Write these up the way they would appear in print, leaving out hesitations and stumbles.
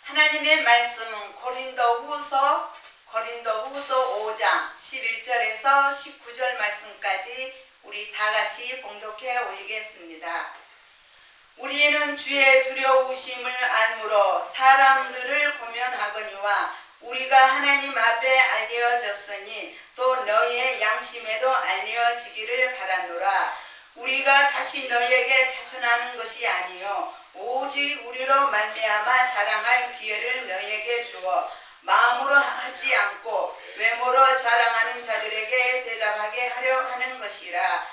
하나님의 말씀은 고린도후서 5장 11절에서 19절 말씀까지 우리 다 같이 봉독해 올리겠습니다. 우리는 주의 두려우심을 알므로 사람들을 고면하거니와 우리가 하나님 앞에 알려졌으니 또 너희의 양심에도 알려지기를 바라노라. 우리가 다시 너희에게 자천하는 것이 아니요 오직 우리로 말미암아 자랑할 기회를 너희에게 주어 마음으로 하지 않고 외모로 자랑하는 자들에게 대답하게 하려 하는 것이라.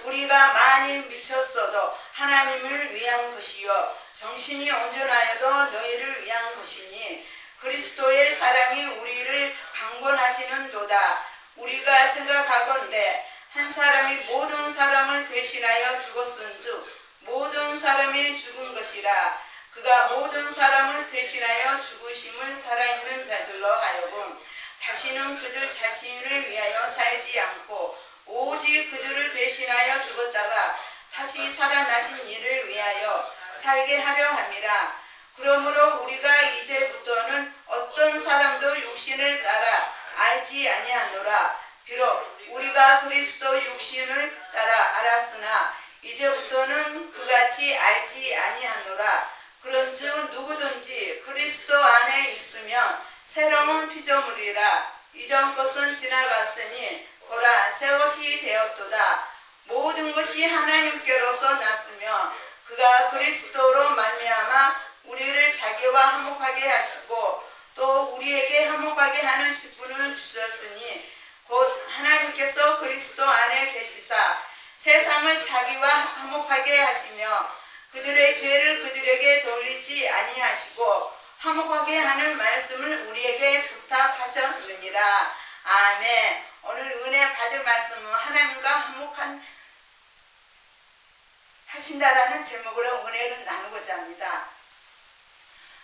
우리가 만일 미쳤어도 하나님을 위한 것이요 정신이 온전하여도 너희를 위한 것이니 그리스도의 사랑이 우리를 강권하시는도다. 우리가 생각하건대 한 사람이 모든 사람을 대신하여 죽었은즉 모든 사람이 죽은 것이라. 그가 모든 사람을 대신하여 죽으심을 살아있는 자들로 하여금 다시는 그들 자신을 위하여 살지 않고 오직 그들을 대신하여 죽었다가 다시 살아나신 이를 위하여 살게 하려 함이라. 그러므로 우리가 이제부터는 어떤 사람도 육신을 따라 알지 아니하노라. 비록 우리가 그리스도 육신을 따라 알았으나 이제부터는 그같이 알지 아니하노라. 그런즉 누구든지 그리스도 안에 있으면 새로운 피조물이라. 이전 것은 지나갔으니 보라 새 것이 되었도다. 모든 것이 하나님께로서 났으며 그가 그리스도로 말미암아 우리를 자기와 화목하게 하시고 또 우리에게 화목하게 하는 직분을 주셨으니 곧 하나님께서 그리스도 안에 계시사 세상을 자기와 화목하게 하시며 그들의 죄를 그들에게 돌리지 아니하시고 화목하게 하는 말씀을 우리에게 부탁하셨느니라. 아멘. 오늘 은혜 받을 말씀은 하나님과 화목한 하신다라는 제목으로 은혜를 나누고자 합니다.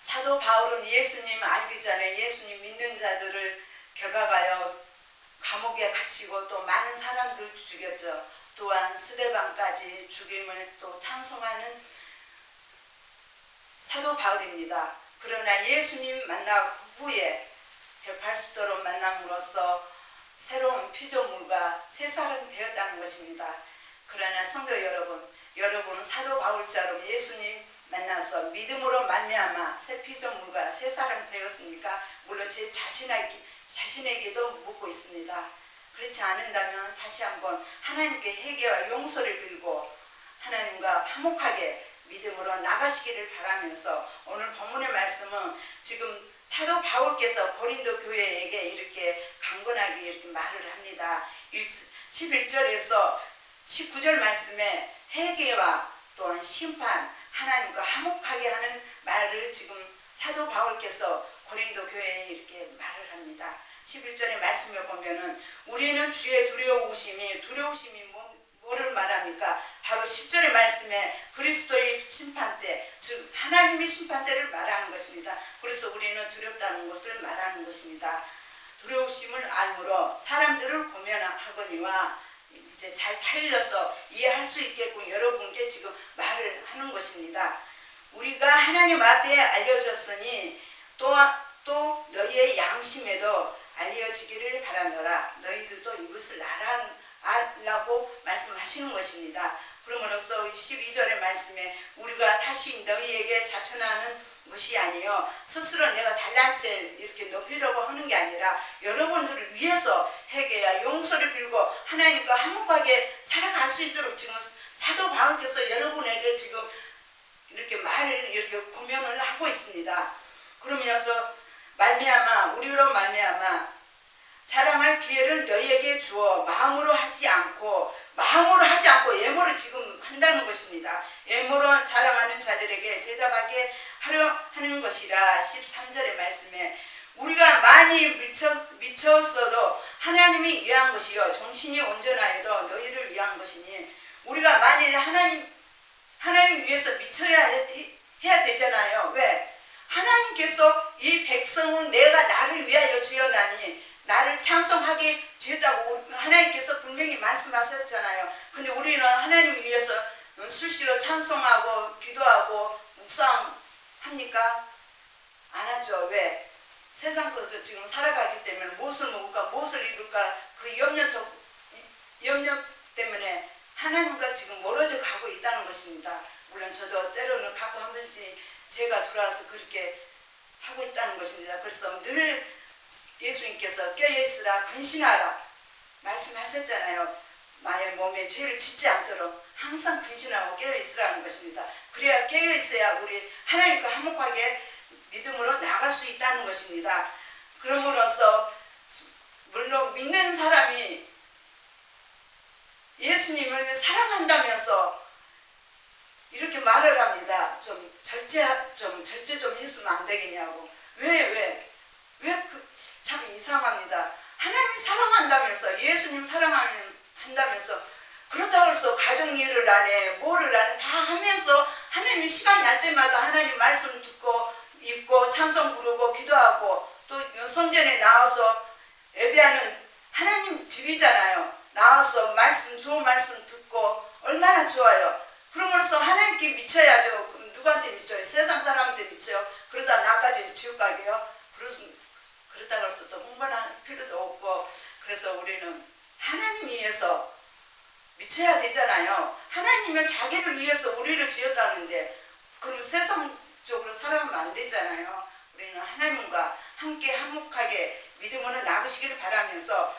사도 바울은 예수님 알기 전에 예수님 믿는 자들을 결박하여 감옥에 갇히고 또 많은 사람들 죽였죠. 또한 스데반까지 죽임을 또 찬송하는 사도 바울입니다. 그러나 예수님 만난 후에 180도로 만남으로써 새로운 피조물과 새 사람이 되었다는 것입니다. 그러나 성도 여러분은 사도 바울처럼 예수님 만나서 믿음으로 말미암아 새 피조물과 새 사람이 되었습니까? 물론 제 자신에게도 묻고 있습니다. 그렇지 않는다면 다시 한번 하나님께 회개와 용서를 빌고 하나님과 화목하게 믿음으로 나가시기를 바라면서 오늘 본문의 말씀은 지금 사도 바울께서 고린도 교회에게 이렇게 강건하게 이렇게 말을 합니다. 11절에서 19절 말씀에 회개와 또한 심판, 하나님과 화목하게 하는 말을 지금 사도 바울께서 고린도 교회에 이렇게 말을 합니다. 11절의 말씀을 보면은 우리는 주의 두려우심이 뭐를 말합니까? 바로 10절의 말씀에 그리스도의 심판대, 즉 하나님의 심판대를 말하는 것입니다. 그래서 우리는 두렵다는 것을 말하는 것입니다. 두려우심을 알므로 사람들을 고면하거니와 이제 잘 타일러서 이해할 수 있게끔 여러분께 지금 말을 하는 것입니다. 우리가 하나님 앞에 알려졌으니 또 너희의 양심에도 알려지기를 바라노라. 너희들도 이것을 알라고 말씀하시는 것입니다. 그러므로써 12절의 말씀에 우리가 다시 너희에게 자천하는 것이 아니요 스스로 내가 잘난 채 이렇게 높이려고 하는 게 아니라 여러분들을 위해서 회개와 용서를 빌고 하나님과 화목하게 살아갈 수 있도록 지금 사도 바울께서 여러분에게 지금 이렇게 말을 이렇게 고면을 하고 있습니다. 그러면서 우리로 말미암아 자랑할 기회를 너희에게 주어 마음으로 하지 않고 예모로 지금 한다는 것입니다. 예모로 자랑하는 자들에게 대답하게 하려 하는 것이라. 13절의 말씀에 우리가 많이 미쳤어도 하나님이 위한 것이요 정신이 온전하여도 너희를 위한 것이니 우리가 만일 하나님 위해서 미쳐야 해야 되잖아요. 왜? 하나님께서 이 백성은 내가 나를 위하여 지었나니 나를 찬송하게 지었다고 하나님께서 분명히 말씀하셨잖아요. 근데 우리는 하나님을 위해서 수시로 찬송하고 기도하고 묵상합니까? 안 하죠. 왜? 세상 것을 지금 살아가기 때문에 무엇을 먹을까, 무엇을 입을까, 그 염려 때문에 하나님과 지금 멀어져 가고 있다는 것입니다. 물론 저도 때로는 갖고 한 번씩 제가 돌아와서 그렇게 하고 있다는 것입니다. 그래서 늘 예수님께서 깨어있으라 근신하라 말씀하셨잖아요. 나의 몸에 죄를 짓지 않도록 항상 근신하고 깨어있으라는 것입니다. 그래야 깨어있어야 우리 하나님과 화목하게 믿음으로 나갈 수 있다는 것입니다. 그러므로서 물론 믿는 사람이 예수님을 사랑한다면서 이렇게 말을 합니다. 좀 절제 좀 했으면 안 되겠냐고. 왜 참 이상합니다. 하나님 사랑한다면서, 예수님 사랑한다면서, 그렇다고 해서 가정 일을 안 해, 뭐를 안 해, 다 하면서 하나님 시간 날 때마다 하나님 말씀 듣고 읽고 찬송 부르고 기도하고 또 성전에 나와서 예배하는 하나님 집이잖아요. 나와서 좋은 말씀 듣고 얼마나 좋아요. 그러므로써 하나님께 미쳐야죠. 그럼 누구한테 미쳐요? 세상 사람한테 미쳐요. 그러다 나까지 지옥 가게요. 그렇다고 해서 또 흥분할 필요도 없고, 그래서 우리는 하나님 위해서 미쳐야 되잖아요. 하나님은 자기를 위해서 우리를 지었다는데 그럼 세상적으로 살아가면 안 되잖아요. 우리는 하나님과 함께 화목하게 믿음으로 나가시기를 바라면서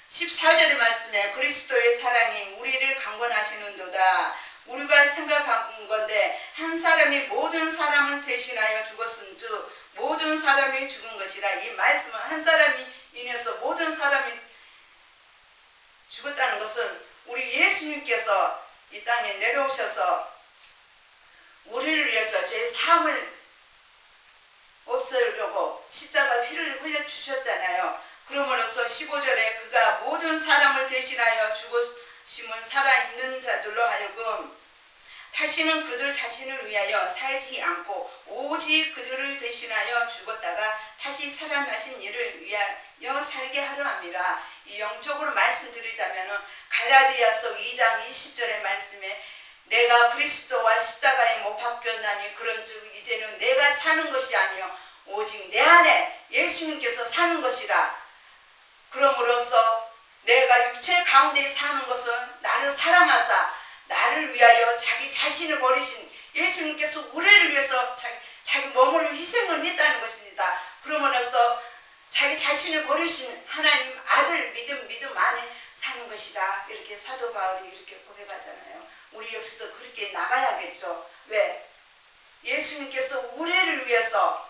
14절의 말씀에 그리스도의 사랑이 우리를 강권하시는도다. 우리가 생각한 건데 한 사람이 모든 사람을 대신하여 죽었은즉 모든 사람이 죽은 것이라. 이 말씀은 한 사람이 인해서 모든 사람이 죽었다는 것은 우리 예수님께서 이 땅에 내려오셔서 우리를 위해서 제 삶을 없애려고 십자가 피를 흘려 주셨잖아요. 그러므로서 15절에 그가 모든 사람을 대신하여 죽으심은 살아있는 자들로 하여금 다시는 그들 자신을 위하여 살지 않고 오직 그들을 대신하여 죽었다가 다시 살아나신 이를 위하여 살게 하려 함이라. 이 영적으로 말씀드리자면 갈라디아서 2장 20절의 말씀에 내가 그리스도와 십자가에 못 박혔나니 그런즉 이제는 내가 사는 것이 아니요 오직 내 안에 예수님께서 사는 것이라. 그러므로써 내가 육체 가운데 사는 것은 나를 사랑하사 나를 위하여 자기 자신을 버리신 예수님께서 우리를 위해서 자기 몸을 희생을 했다는 것입니다. 그러므로써 자기 자신을 버리신 하나님 아들 믿음 안에 사는 것이다. 이렇게 사도 바울이 이렇게 고백하잖아요. 우리 역시도 그렇게 나가야겠죠. 왜? 예수님께서 우리를 위해서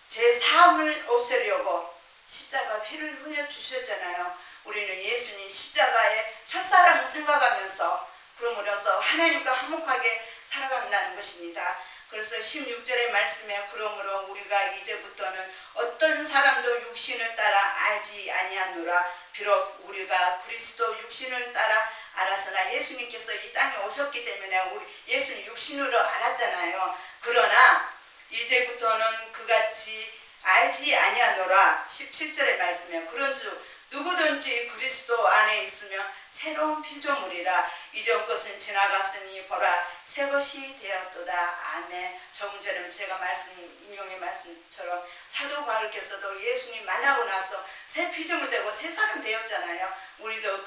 제 삶을 없애려고 십자가 피를 흘려 주셨잖아요. 우리는 예수님 십자가의 첫사랑을 생각하면서 그러므로서 하나님과 화목하게 살아간다는 것입니다. 그래서 16절의 말씀에 그러므로 우리가 이제부터는 어떤 사람도 육신을 따라 알지 아니하노라. 비록 우리가 그리스도 육신을 따라 알았으나 예수님께서 이 땅에 오셨기 때문에 우리 예수는 육신으로 알았잖아요. 그러나 이제부터는 그같이 알지 아니하노라. 17절의 말씀에 그런즉 누구든지 그리스도 안에 있으며 새로운 피조물이라. 이전 것은 지나갔으니 보라 새 것이 되었도다. 아멘. 조금 전에 제가 인용의 말씀처럼 사도 바울께서도 예수님 만나고 나서 새 피조물 되고 새 사람 되었잖아요. 우리도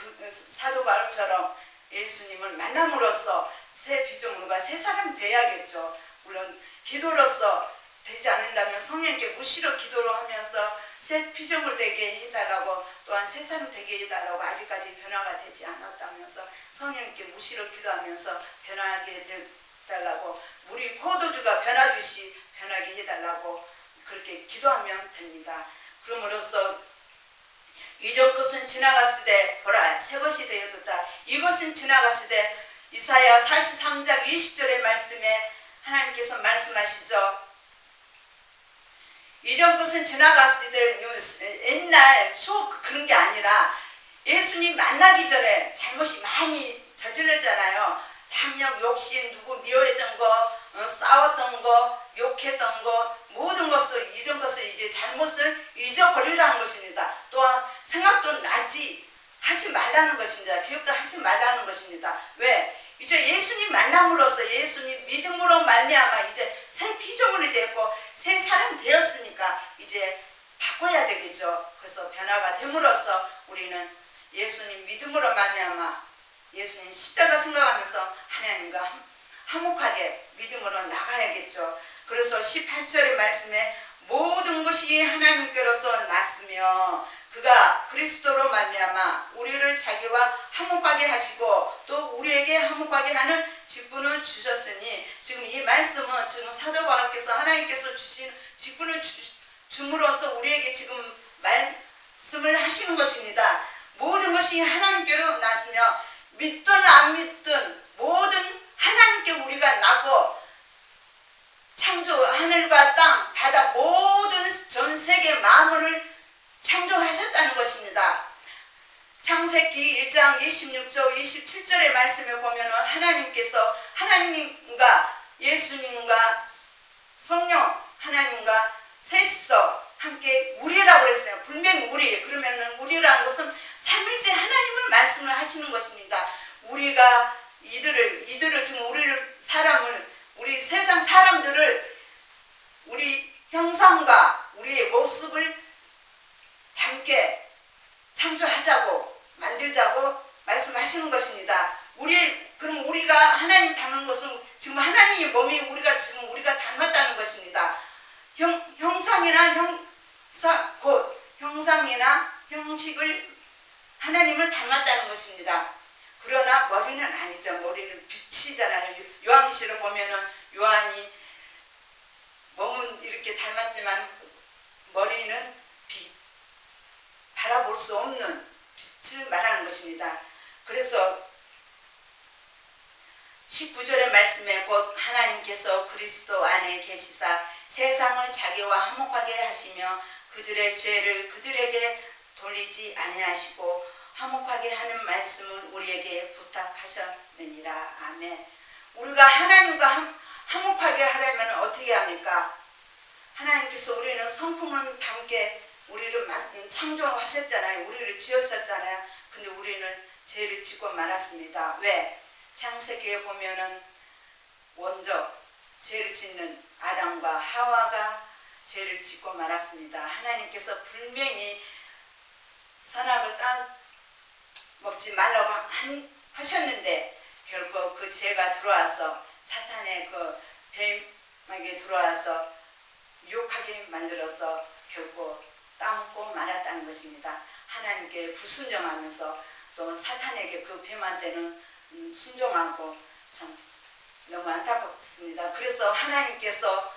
사도 바울처럼 예수님을 만남으로써 새 피조물과 새 사람 돼야겠죠. 물론 기도로서 되지 않는다면 성령께 무시로 기도로 하면서 새 피조물 되게 해달라고 또한 새 사람 되게 해달라고 아직까지 변화가 되지 않았다면서 성령께 무시로 기도하면서 변하게 해달라고 우리 포도주가 변하듯이 변하게 해달라고 그렇게 기도하면 됩니다. 그러므로써 이전 것은 지나갔을 때 보라 새 것이 되어졌다. 이것은 지나갔을 때 이사야 43장 20절의 말씀에 하나님께서 말씀하시죠. 이전 것은 지나갔을 때 옛날 추억 그런 게 아니라 예수님 만나기 전에 잘못이 많이 저질렀잖아요. 탐욕, 욕심, 누구 미워했던 거, 싸웠던 거, 욕했던 거 모든 것을 이전 것을 이제 잘못을 잊어버리라는 것입니다. 또한 생각도 하지 말라는 것입니다. 기억도 하지 말라는 것입니다. 왜? 이제 예수님 만남으로써 예수님 믿음으로 말미암아 이제 새 피조물이 되었고 새 사람 바꿔야 되겠죠. 그래서 변화가 됨으로써 우리는 예수님 믿음으로 말미암아 예수님 십자가 생각하면서 하나님과 화목하게 믿음으로 나가야겠죠. 그래서 18절의 말씀에 모든 것이 하나님께로서 났으며 그가 그리스도로 말미암아 우리를 자기와 화목하게 하시고 또 우리에게 화목하게 하는 직분을 주셨으니, 지금 이 말씀은 지금 사도 바울께서 하나님께서 주신 직분을 줌으로써 우리에게 지금 말씀을 하시는 것입니다. 모든 것이 하나님께로 났으며 믿든 안 믿든 모든 하나님께 우리가 낳고 창조 하늘과 땅 바다 모든 전 세계 만물을 창조하셨다는 것입니다. 창세기 1장 26절 27절의 말씀에 보면 하나님께서 하나님과 예수님과 성령 하나님과 셋이서 함께 우리라고 그랬어요. 분명히 우리. 그러면 우리라는 것은 삼일째 하나님을 말씀을 하시는 것입니다. 우리가 이들을 지금 우리 세상 사람들을 우리 형상과 우리의 모습을 함께 창조하자고 만들자고 말씀하시는 것입니다. 그럼 우리가 하나님 닮은 것은 지금 하나님의 몸이 우리가 닮았다는 것입니다. 형상이나 형식을 하나님을 닮았다는 것입니다. 그러나 머리는 아니죠. 머리는 빛이잖아요. 요한계시록 보면은 요한이 몸은 이렇게 닮았지만 머리는 빛, 바라볼 수 없는 빛을 말하는 것입니다. 그래서 19절의 말씀에 곧 하나님께서 그리스도 안에 계시사 세상을 자기와 화목하게 하시며 그들의 죄를 그들에게 돌리지 아니하시고 화목하게 하는 말씀을 우리에게 부탁하셨느니라. 아멘. 우리가 하나님과 화목하게 하려면 어떻게 합니까? 하나님께서 우리는 성품을 담게 우리를 창조하셨잖아요. 우리를 지으셨잖아요. 근데 우리는 죄를 짓고 말았습니다. 왜? 창세기에 보면은 먼저 죄를 짓는 아담과 하와가 죄를 짓고 말았습니다. 하나님께서 분명히 선악을 먹지 말라고 하셨는데 결국 그 죄가 들어와서 사탄의 그 뱀에게 들어와서 유혹하게 만들어서 결국 따먹고 말았다는 것입니다. 하나님께 불순종하면서 또 사탄에게 그 뱀한테는 순종하고 참 너무 안타깝습니다. 그래서 하나님께서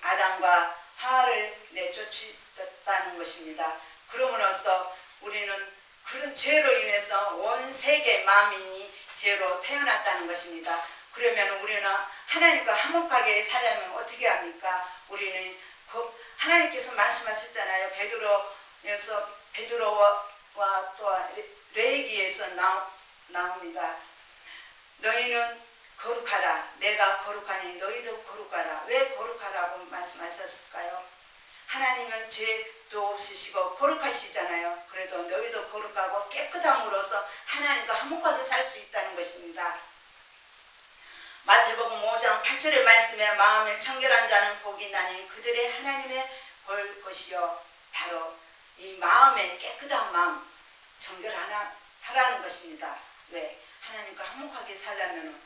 아담과 하와를 내쫓았다는 것입니다. 그러므로써 우리는 그런 죄로 인해서 온 세계 만민이 죄로 태어났다는 것입니다. 그러면 우리는 하나님과 화목하게 살려면 어떻게 합니까? 우리는 하나님께서 말씀하셨잖아요. 베드로와 또 레위기에서 나옵니다. 너희는 거룩하라. 내가 거룩하니 너희도 거룩하라. 왜 거룩하라고 말씀하셨을까요? 하나님은 죄도 없으시고 거룩하시잖아요. 그래도 너희도 거룩하고 깨끗함으로써 하나님과 화목하게 살 수 있다는 것입니다. 마태복음 5장 8절의 말씀에 마음에 청결한 자는 복이 나니 그들의 하나님의 볼 것이요. 바로 이 마음에 깨끗한 마음 청결하라는 것입니다. 왜? 하나님과 화목하게 살려면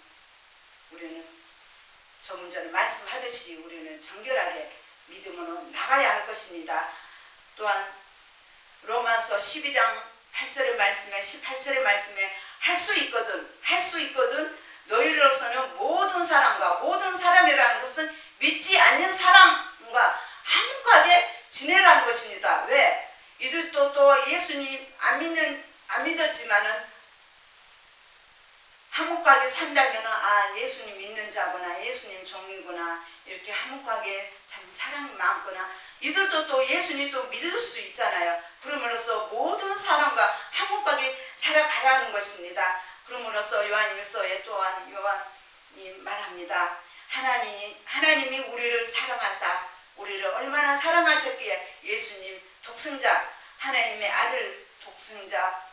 우리는 조금 전에 말씀하듯이 우리는 정결하게 믿음으로 나가야 할 것입니다. 또한 로마서 12장 8절의 말씀에 18절의 말씀에 할 수 있거든 너희로서는 모든 사람과 모든 사람이라는 것은 믿지 않는 사람과 화목하게 지내라는 것입니다. 왜? 이들도 또 예수님 안 믿었지만은 화목하게 산다면 예수님 믿는 자구나, 예수님 종이구나, 이렇게 화목하게 참 사랑이 많구나. 이들도 또 예수님 또 믿을 수 있잖아요. 그러므로써 모든 사람과 화목하게 살아가라는 것입니다. 그러므로써 요한일서에 또한 요한이 말합니다. 하나님이 우리를 사랑하사 우리를 얼마나 사랑하셨기에 예수님 독생자, 하나님의 아들 독생자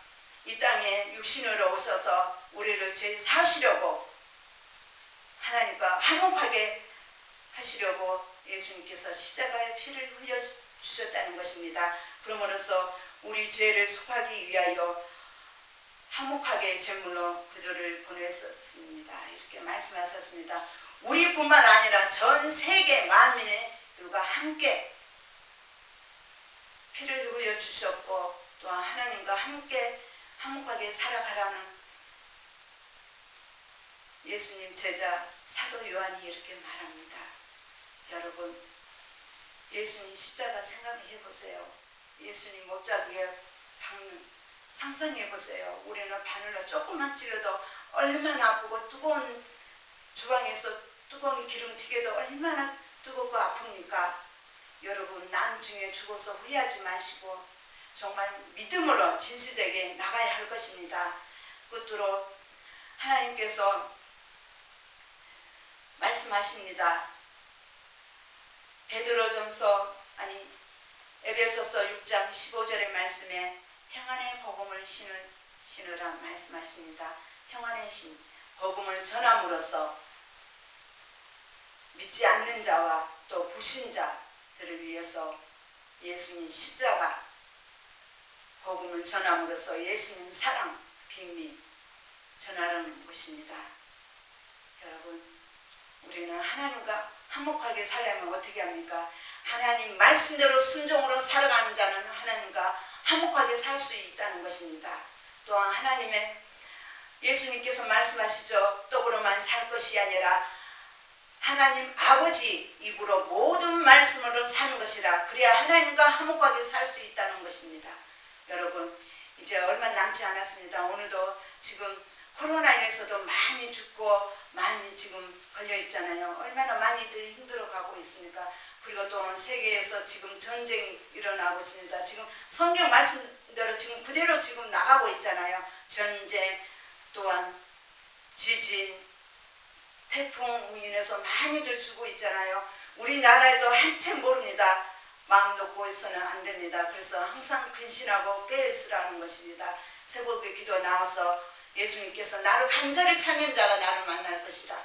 이 땅에 육신으로 오셔서 우리를 죄 사시려고 하나님과 화목하게 하시려고 예수님께서 십자가의 피를 흘려 주셨습니다. 주셨다는 것입니다. 그러므로써 우리 죄를 속하기 위하여 화목하게 제물로 그들을 보냈었습니다. 이렇게 말씀하셨습니다. 우리뿐만 아니라 전 세계 만민들과 함께 피를 흘려 주셨고 또한 하나님과 함께 화목하게 살아가라는 예수님 제자 사도 요한이 이렇게 말합니다. 여러분, 예수님 십자가 생각해 보세요. 예수님 못자국에 박는 상상해 보세요. 우리는 바늘로 조금만 찔러도 얼마나 아프고 뜨거운 주방에서 뜨거운 기름튀겨도 얼마나 뜨겁고 아픕니까? 여러분, 나중에 죽어서 후회하지 마시고 정말 믿음으로 진실되게 나가야 할 것입니다. 끝으로 하나님께서 말씀하십니다. 에베소서 6장 15절의 말씀에 평안의 복음을 신으라 말씀하십니다. 평안의 신, 복음을 전함으로써 믿지 않는 자와 또 불신자들을 위해서 예수님 십자가 복음을 전함으로써 예수님 사랑, 비밀 전하는 것입니다. 여러분, 우리는 하나님과 화목하게 살려면 어떻게 합니까? 하나님 말씀대로 순종으로 살아가는 자는 하나님과 화목하게 살 수 있다는 것입니다. 또한 하나님의 예수님께서 말씀하시죠. 떡으로만 살 것이 아니라 하나님 아버지 입으로 모든 말씀으로 사는 것이라. 그래야 하나님과 화목하게 살 수 있다는 것입니다. 여러분, 이제 얼마 남지 않았습니다. 오늘도 지금 코로나 인해서도 많이 죽고 많이 지금 걸려 있잖아요. 얼마나 많이들 힘들어가고 있습니까? 그리고 또 세계에서 지금 전쟁이 일어나고 있습니다. 지금 성경 말씀대로 지금 그대로 지금 나가고 있잖아요. 전쟁, 또한 지진, 태풍 인해서 많이들 죽고 있잖아요. 우리나라에도 한참 모릅니다. 마음 놓고 있어는 안 됩니다. 그래서 항상 근신하고 깨어있으라는 것입니다. 새벽에 기도 나와서 예수님께서 나를 간절히 찾는 자가 나를 만날 것이라.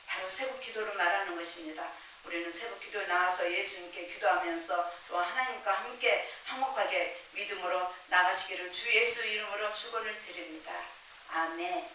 바로 새벽 기도를 말하는 것입니다. 우리는 새벽 기도에 나와서 예수님께 기도하면서 또 하나님과 함께 화목하게 믿음으로 나가시기를 주 예수 이름으로 축원을 드립니다. 아멘.